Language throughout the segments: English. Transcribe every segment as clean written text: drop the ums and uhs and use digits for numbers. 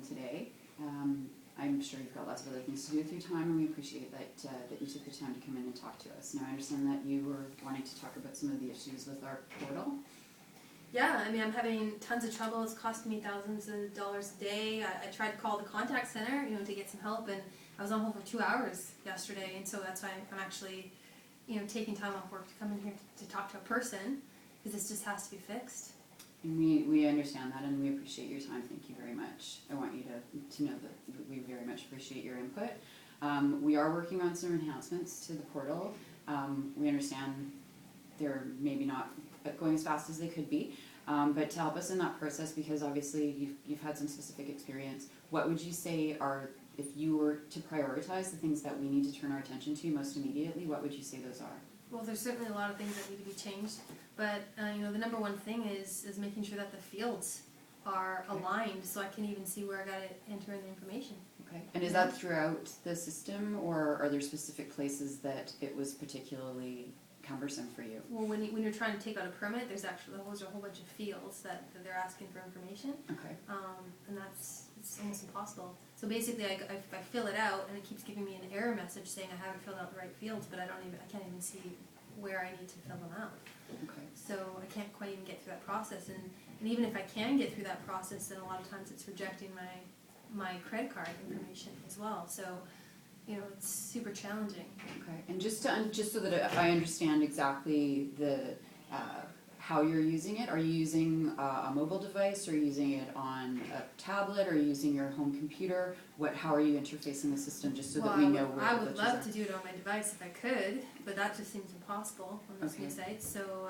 today. I'm sure you've got lots of other things to do with your time, and we appreciate that you took the time to come in and talk to us. Now, I understand that you were wanting to talk about some of the issues with our portal. Yeah, I mean, I'm having tons of trouble. It's costing me thousands of dollars a day. I tried to call the contact center, to get some help, and I was on hold for 2 hours yesterday, and so that's why I'm actually, taking time off work to come in here to talk to a person, because this just has to be fixed. And we understand that, and we appreciate your time. Thank you very much. I want you to know that we very much appreciate your input. We are working on some enhancements to the portal. We understand they're maybe not going as fast as they could be, but to help us in that process, because obviously you've had some specific experience, what would you say are, if you were to prioritize the things that we need to turn our attention to most immediately, what would you say those are? Well, there's certainly a lot of things that need to be changed, but the number one thing is making sure that the fields are aligned, so I can even see where I got to enter in the information. Okay. And is that throughout the system, or are there specific places that it was particularly cumbersome for you? Well, when you're trying to take out a permit, there's a whole bunch of fields that they're asking for information. Okay. And it's almost impossible. So basically, I fill it out, and it keeps giving me an error message saying I haven't filled out the right fields, but I can't even see where I need to fill them out. Okay. So I can't quite even get through that process, and even if I can get through that process, then a lot of times it's rejecting my credit card information as well. So, it's super challenging. Okay. And just so that I understand exactly how you're using it, are you using a mobile device, or are you using it on a tablet, or are you using your home computer? How are you interfacing the system, just so that we know where I the would glitches love are? to do it on my device if I could, but that just seems impossible on this new site. So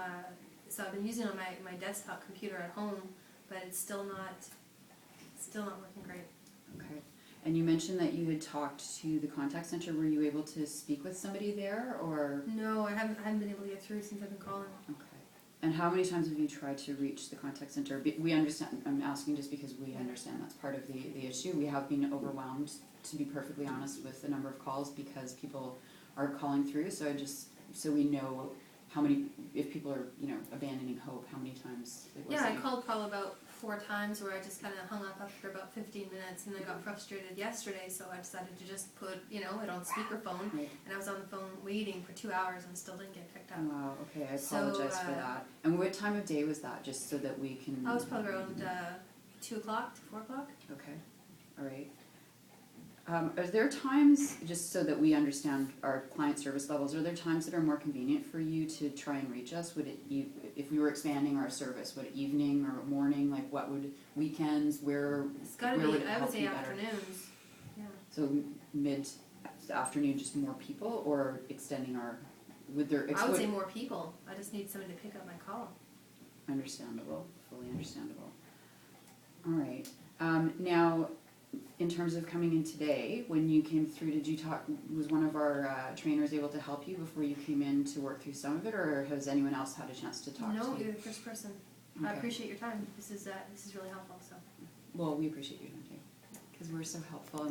I've been using it on my desktop computer at home, but it's still not working great. Okay. And you mentioned that you had talked to the contact center. Were you able to speak with somebody there, or? No, I haven't been able to get through since I've been calling. Okay. And how many times have you tried to reach the contact center? We understand, I'm asking just because we understand that's part of the issue. We have been overwhelmed, to be perfectly honest, with the number of calls, because people are calling through. So so we know how many, if people are, abandoning hope, how many times it was. Yeah, I called probably about 4 times, where I just kind of hung up after about 15 minutes, and I got frustrated yesterday, so I decided to just put, it on speakerphone, Right. and I was on the phone waiting for 2 hours and still didn't get picked up. Wow, okay, I apologize for that. And what time of day was that, just so that we can... I was probably around 2 o'clock to 4 o'clock. Okay, all right. Are there times, just so that we understand our client service levels, are there times that are more convenient for you to try and reach us? Would it, if we were expanding our service, would it evening or morning, like what would, weekends, It's got to be, I would say afternoons. Yeah. So mid-afternoon, just more people, or extending our, I would say more people. I just need somebody to pick up my call. Understandable, fully understandable. All right. Now, in terms of coming in today, when you came through, was one of our trainers able to help you before you came in to work through some of it, or has anyone else had a chance to talk to you? No, you're the first person. Okay. I appreciate your time. This is really helpful. So. Well, we appreciate you, too, because we're so helpful, and we